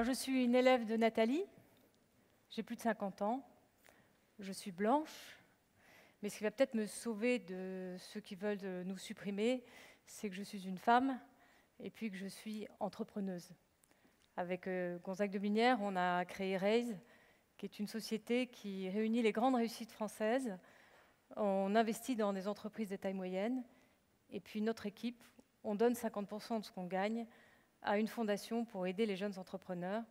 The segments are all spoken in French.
Alors, je suis une élève de Nathalie, j'ai plus de 50 ans, je suis blanche, mais ce qui va peut-être me sauver de ceux qui veulent nous supprimer, c'est que je suis une femme et puis que je suis entrepreneuse. Avec Gonzague de Binière, on a créé Raise, qui est une société qui réunit les grandes réussites françaises. On investit dans des entreprises de taille moyenne, et puis notre équipe, on donne 50% de ce qu'on gagne à une fondation pour aider les jeunes entrepreneurs,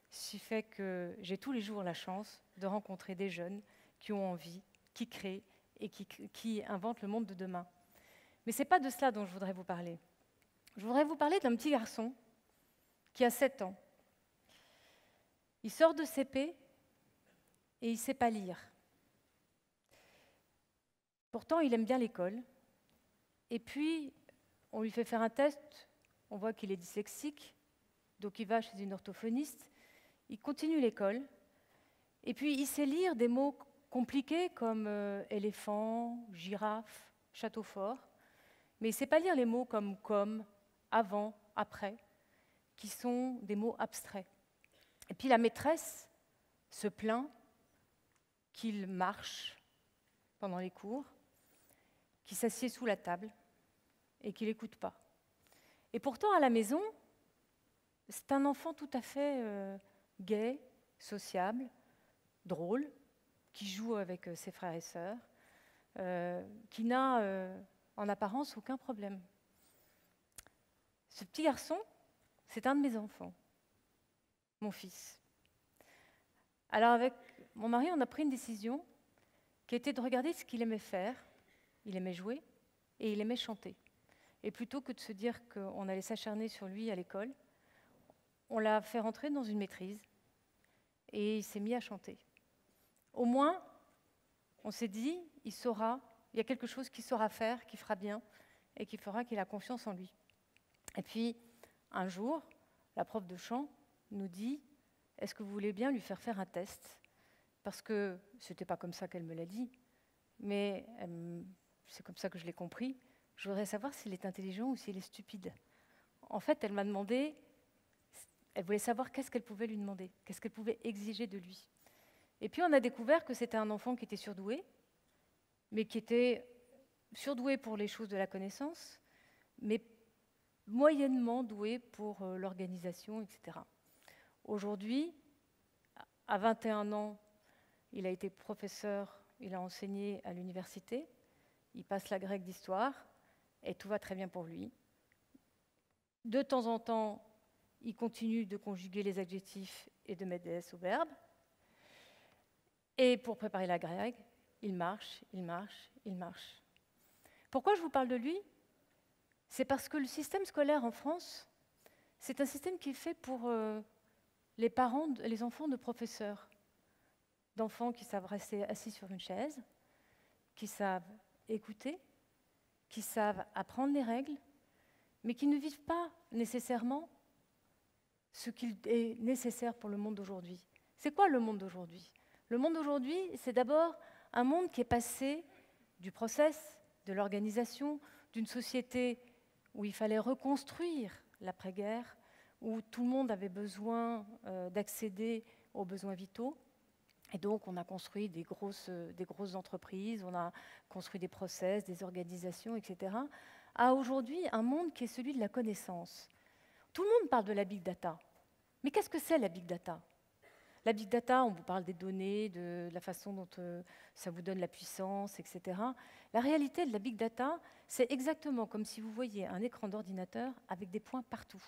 ce qui fait que j'ai tous les jours la chance de rencontrer des jeunes qui ont envie, qui créent et qui inventent le monde de demain. Mais ce n'est pas de cela dont je voudrais vous parler. Je voudrais vous parler d'un petit garçon qui a 7 ans. Il sort de CP et il ne sait pas lire. Pourtant, il aime bien l'école. Et puis, on lui fait faire un test, on voit qu'il est dyslexique, donc il va chez une orthophoniste, il continue l'école, et puis il sait lire des mots compliqués comme éléphant, girafe, château fort, mais il ne sait pas lire les mots comme, avant, après, qui sont des mots abstraits. Et puis la maîtresse se plaint qu'il marche pendant les cours, qu'il s'assied sous la table et qu'il n'écoute pas. Et pourtant, à la maison, c'est un enfant tout à fait gai, sociable, drôle, qui joue avec ses frères et sœurs, qui n'a en apparence aucun problème. Ce petit garçon, c'est un de mes enfants, mon fils. Alors avec mon mari, on a pris une décision qui était de regarder ce qu'il aimait faire. Il aimait jouer et il aimait chanter. Et plutôt que de se dire qu'on allait s'acharner sur lui à l'école, on l'a fait rentrer dans une maîtrise et il s'est mis à chanter. Au moins, on s'est dit, il y a quelque chose qu'il saura faire, qu'il fera bien et qui fera qu'il a confiance en lui. Et puis, un jour, la prof de chant nous dit, est-ce que vous voulez bien lui faire un test? Parce que ce n'était pas comme ça qu'elle me l'a dit, mais c'est comme ça que je l'ai compris. Je voudrais savoir s'il est intelligent ou s'il est stupide. En fait, elle m'a demandé, elle voulait savoir qu'est-ce qu'elle pouvait lui demander, qu'est-ce qu'elle pouvait exiger de lui. Et puis on a découvert que c'était un enfant qui était surdoué, mais qui était surdoué pour les choses de la connaissance, mais moyennement doué pour l'organisation, etc. Aujourd'hui, à 21 ans, il a été professeur, il a enseigné à l'université, il passe la grecque d'histoire, et tout va très bien pour lui. De temps en temps, il continue de conjuguer les adjectifs et de mettre des S au verbe. Et pour préparer la grecque, il marche, il marche, il marche. Pourquoi je vous parle de lui? C'est parce que le système scolaire en France, c'est un système qui est fait pour les parents, les enfants de professeurs, d'enfants qui savent rester assis sur une chaise, qui savent écouter, qui savent apprendre les règles, mais qui ne vivent pas nécessairement ce qu'il est nécessaire pour le monde d'aujourd'hui. C'est quoi le monde d'aujourd'hui? Le monde d'aujourd'hui, c'est d'abord un monde qui est passé du process, de l'organisation, d'une société où il fallait reconstruire l'après-guerre, où tout le monde avait besoin d'accéder aux besoins vitaux. Et donc, on a construit des grosses entreprises, on a construit des process, des organisations, etc., à aujourd'hui un monde qui est celui de la connaissance. Tout le monde parle de la big data. Mais qu'est-ce que c'est la big data? La big data, on vous parle des données, de la façon dont ça vous donne la puissance, etc. La réalité de la big data, c'est exactement comme si vous voyiez un écran d'ordinateur avec des points partout.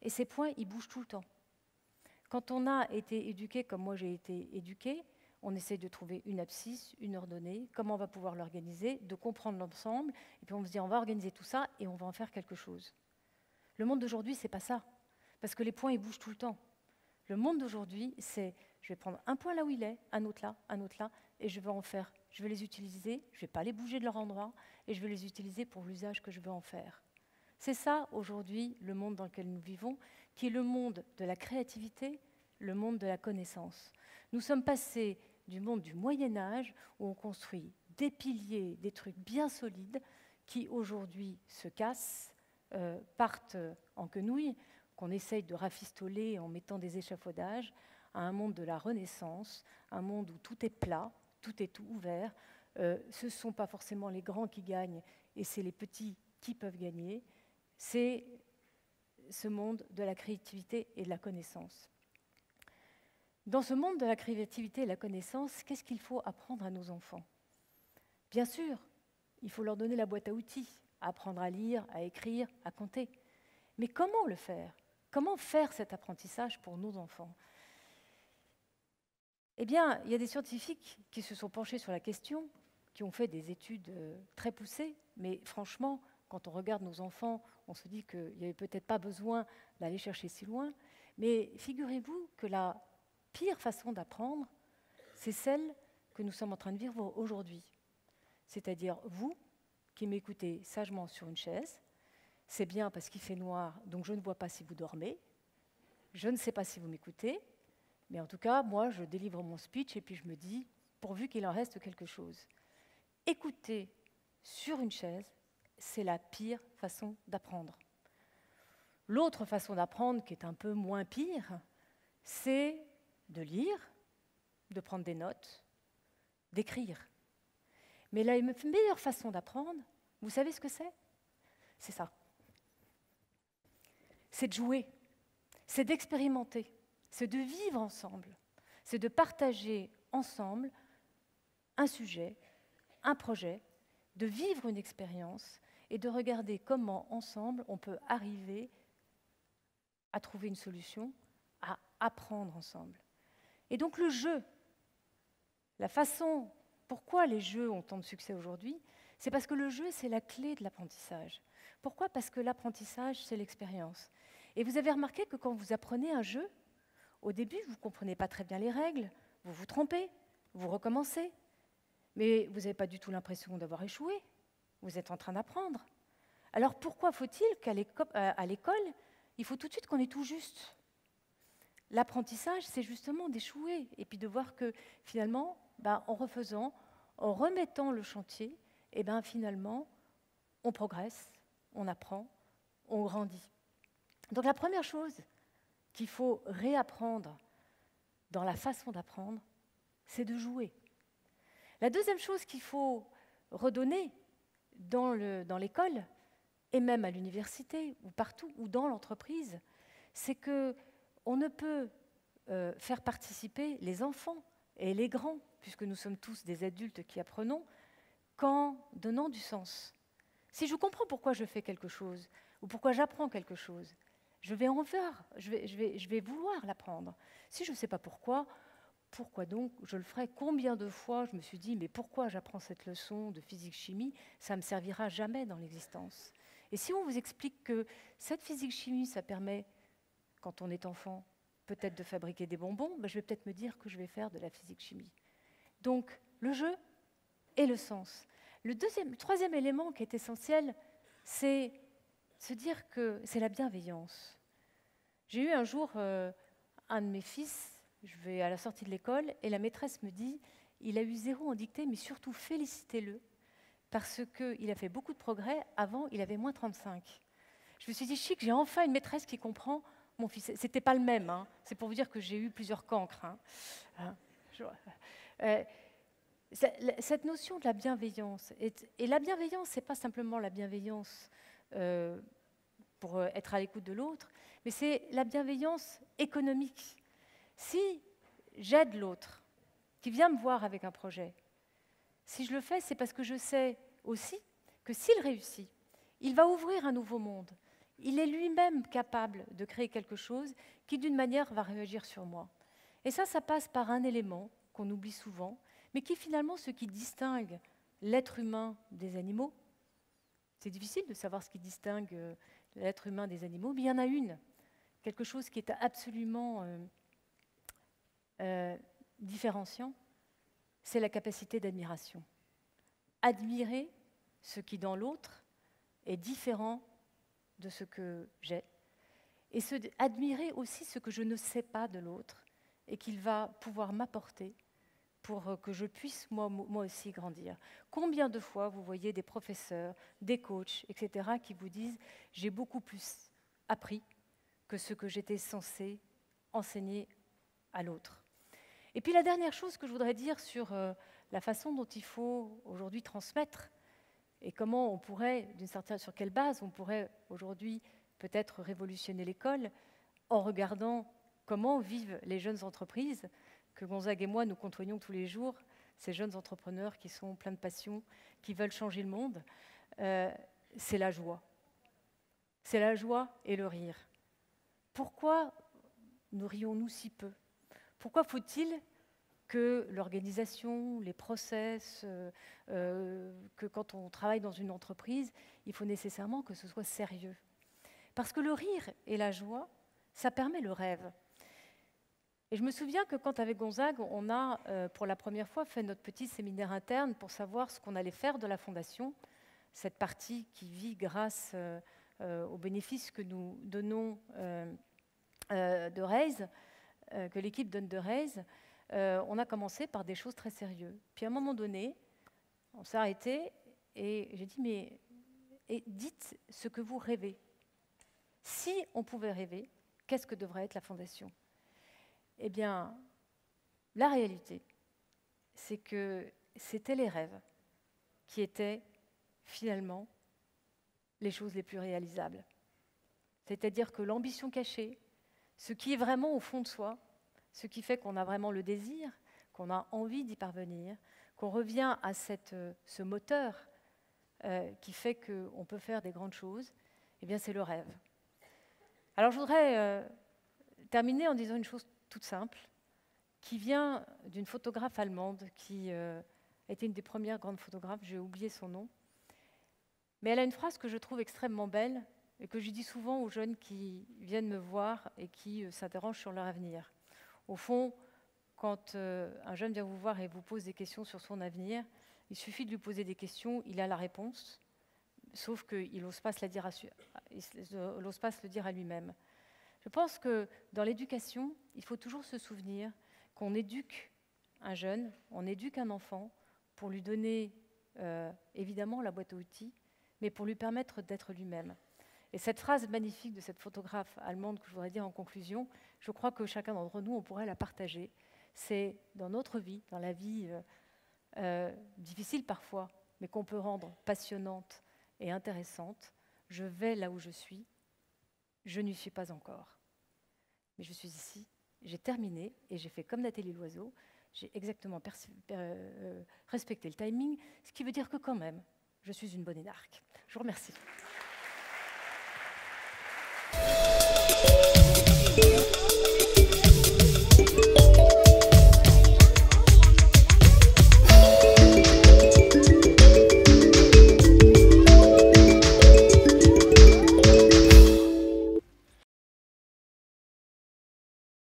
Et ces points, ils bougent tout le temps. Quand on a été éduqué comme moi j'ai été éduquée, on essaye de trouver une abscisse, une ordonnée, comment on va pouvoir l'organiser, de comprendre l'ensemble, et puis on se dit on va organiser tout ça et on va en faire quelque chose. Le monde d'aujourd'hui, c'est pas ça, parce que les points, ils bougent tout le temps. Le monde d'aujourd'hui, c'est je vais prendre un point là où il est, un autre là, et je vais les utiliser, je ne vais pas les bouger de leur endroit, et je vais les utiliser pour l'usage que je veux en faire. C'est ça, aujourd'hui, le monde dans lequel nous vivons, qui est le monde de la créativité, le monde de la connaissance. Nous sommes passés du monde du Moyen-Âge, où on construit des piliers, des trucs bien solides, qui aujourd'hui se cassent, partent en quenouille, qu'on essaye de rafistoler en mettant des échafaudages, à un monde de la Renaissance, un monde où tout est plat, tout est tout ouvert. Ce ne sont pas forcément les grands qui gagnent, et c'est les petits qui peuvent gagner. C'est ce monde de la créativité et de la connaissance. Dans ce monde de la créativité et de la connaissance, qu'est-ce qu'il faut apprendre à nos enfants? Bien sûr, il faut leur donner la boîte à outils, apprendre à lire, à écrire, à compter. Mais comment le faire? Comment faire cet apprentissage pour nos enfants? Eh bien, il y a des scientifiques qui se sont penchés sur la question, qui ont fait des études très poussées, mais franchement, quand on regarde nos enfants, on se dit qu'il n'y avait peut-être pas besoin d'aller chercher si loin. Mais figurez-vous que la pire façon d'apprendre, c'est celle que nous sommes en train de vivre aujourd'hui. C'est-à-dire vous, qui m'écoutez sagement sur une chaise, c'est bien parce qu'il fait noir, donc je ne vois pas si vous dormez, je ne sais pas si vous m'écoutez, mais en tout cas, moi, je délivre mon speech et puis je me dis, pourvu qu'il en reste quelque chose. Écouter sur une chaise, c'est la pire façon d'apprendre. L'autre façon d'apprendre, qui est un peu moins pire, c'est de lire, de prendre des notes, d'écrire. Mais la meilleure façon d'apprendre, vous savez ce que c'est? C'est ça. C'est de jouer, c'est d'expérimenter, c'est de vivre ensemble, c'est de partager ensemble un sujet, un projet, de vivre une expérience et de regarder comment, ensemble, on peut arriver à trouver une solution, à apprendre ensemble. Et donc le jeu, la façon, pourquoi les jeux ont tant de succès aujourd'hui, c'est parce que le jeu, c'est la clé de l'apprentissage. Pourquoi? Parce que l'apprentissage, c'est l'expérience. Et vous avez remarqué que quand vous apprenez un jeu, au début, vous ne comprenez pas très bien les règles, vous vous trompez, vous recommencez, mais vous n'avez pas du tout l'impression d'avoir échoué, vous êtes en train d'apprendre. Alors pourquoi faut-il qu'à l'école, il faut tout de suite qu'on ait tout juste? L'apprentissage, c'est justement d'échouer et puis de voir que finalement, en refaisant, en remettant le chantier, finalement, on progresse, on apprend, on grandit. Donc la première chose qu'il faut réapprendre dans la façon d'apprendre, c'est de jouer. La deuxième chose qu'il faut redonner dans l'école, et même à l'université, ou partout, ou dans l'entreprise, c'est qu'on ne peut faire participer les enfants et les grands, puisque nous sommes tous des adultes qui apprenons, qu'en donnant du sens. Si je comprends pourquoi je fais quelque chose, ou pourquoi j'apprends quelque chose, je vais en faire, je vais vouloir l'apprendre. Si je ne sais pas pourquoi donc je le ferai? Combien de fois je me suis dit, mais pourquoi j'apprends cette leçon de physique-chimie? Ça ne me servira jamais dans l'existence. Et si on vous explique que cette physique-chimie, ça permet, quand on est enfant, peut-être de fabriquer des bonbons, je vais peut-être me dire que je vais faire de la physique-chimie. Donc, le jeu et le sens. Le troisième élément qui est essentiel, c'est se dire que c'est la bienveillance. J'ai eu un jour un de mes fils, je vais à la sortie de l'école, et la maîtresse me dit, il a eu 0 en dictée, mais surtout félicitez-le, parce qu'il a fait beaucoup de progrès, avant il avait moins 35. Je me suis dit, chic, j'ai enfin une maîtresse qui comprend mon fils. C'était pas le même, hein. C'est pour vous dire que j'ai eu plusieurs cancres. Cette notion de la bienveillance, et la bienveillance, c'est pas simplement la bienveillance pour être à l'écoute de l'autre, mais c'est la bienveillance économique. Si j'aide l'autre, qui vient me voir avec un projet, si je le fais, c'est parce que je sais aussi que s'il réussit, il va ouvrir un nouveau monde. Il est lui-même capable de créer quelque chose qui, d'une manière, va réagir sur moi. Et ça passe par un élément qu'on oublie souvent, mais qui est finalement ce qui distingue l'être humain des animaux. C'est difficile de savoir ce qui distingue l'être humain des animaux, mais il y en a une, quelque chose qui est absolument différenciant, c'est la capacité d'admiration. Admirer ce qui, dans l'autre, est différent de ce que j'ai, et admirer aussi ce que je ne sais pas de l'autre, et qu'il va pouvoir m'apporter pour que je puisse moi aussi grandir. Combien de fois vous voyez des professeurs, des coachs, etc., qui vous disent « j'ai beaucoup plus appris que ce que j'étais censée enseigner à l'autre. Et puis la dernière chose que je voudrais dire sur la façon dont il faut aujourd'hui transmettre et comment on pourrait, sur quelle base on pourrait aujourd'hui peut-être révolutionner l'école en regardant comment vivent les jeunes entreprises que Gonzague et moi nous côtoyons tous les jours, ces jeunes entrepreneurs qui sont pleins de passion, qui veulent changer le monde, c'est la joie. C'est la joie et le rire. Pourquoi nous rions-nous si peu? Pourquoi faut-il que l'organisation, les process, que quand on travaille dans une entreprise, il faut nécessairement que ce soit sérieux? Parce que le rire et la joie, ça permet le rêve. Et je me souviens que quand avec Gonzague, on a pour la première fois fait notre petit séminaire interne pour savoir ce qu'on allait faire de la fondation, cette partie qui vit grâce aux bénéfices que nous donnons de Raise, que l'équipe donne de Raise, on a commencé par des choses très sérieuses. Puis à un moment donné, on s'est arrêté et j'ai dit, mais dites ce que vous rêvez. Si on pouvait rêver, qu'est-ce que devrait être la fondation? Eh bien, la réalité, c'est que c'était les rêves qui étaient finalement les choses les plus réalisables. C'est-à-dire que l'ambition cachée, ce qui est vraiment au fond de soi, ce qui fait qu'on a vraiment le désir, qu'on a envie d'y parvenir, qu'on revient à ce moteur qui fait qu'on peut faire des grandes choses, eh bien c'est le rêve. Alors je voudrais terminer en disant une chose toute simple, qui vient d'une photographe allemande qui était une des premières grandes photographes, j'ai oublié son nom, mais elle a une phrase que je trouve extrêmement belle et que je dis souvent aux jeunes qui viennent me voir et qui s'interrogent sur leur avenir. Au fond, quand un jeune vient vous voir et vous pose des questions sur son avenir, il suffit de lui poser des questions, il a la réponse, sauf qu'il n'ose pas se le dire à lui-même. Je pense que dans l'éducation, il faut toujours se souvenir qu'on éduque un jeune, on éduque un enfant pour lui donner évidemment la boîte à outils, mais pour lui permettre d'être lui-même. Et cette phrase magnifique de cette photographe allemande que je voudrais dire en conclusion, je crois que chacun d'entre nous, on pourrait la partager. C'est dans notre vie, dans la vie difficile parfois, mais qu'on peut rendre passionnante et intéressante. Je vais là où je suis, je n'y suis pas encore. Mais je suis ici, j'ai terminé et j'ai fait comme Nathalie Loiseau, j'ai exactement respecté le timing, ce qui veut dire que quand même, je suis une bonne énarque. Je vous remercie.